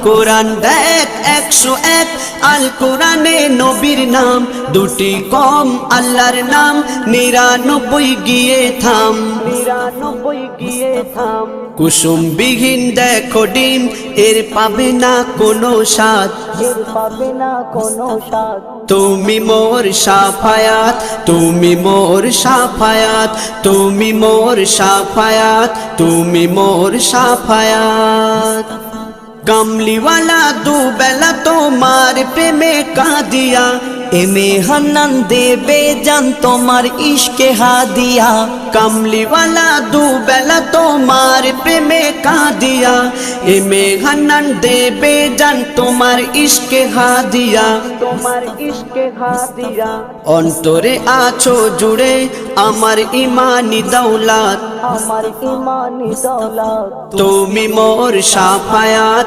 কোরআন দেখ 101 আল কোরআনে নবীর নাম, দুটি কম আল্লাহর নাম, 99 গিয়ে থাম, 99 গিয়ে থাম। কুসুম বিহীন দেখো ডিম, এর পাবে না কোনো স্বাদ, এর পাবে না কোনো স্বাদ। তুমি মোর শাফায়াত, তুমি মোর শাফায়াত, তুমি মোর শাফায়াত, তুমি মোর শাফায়াত। কামলিওয়ালা দুবেলা তোমার প্রেমে কাঁদিয়া, এমে হান্নান দেবে জান তোমার ইশকে হাদিয়া। কামলিওয়ালা দুবেলা তোমার প্রেমে কাঁদিয়া, এমে হান্নান দেবে জান তোমার ইশকে হাদিয়া, তোমার ইশকে হাদিয়া। অন্তরে আছো জুড়ে আমার ইমানি দৌলত, আমার ইমানি দৌলত। তুমি মোর শাফায়াত,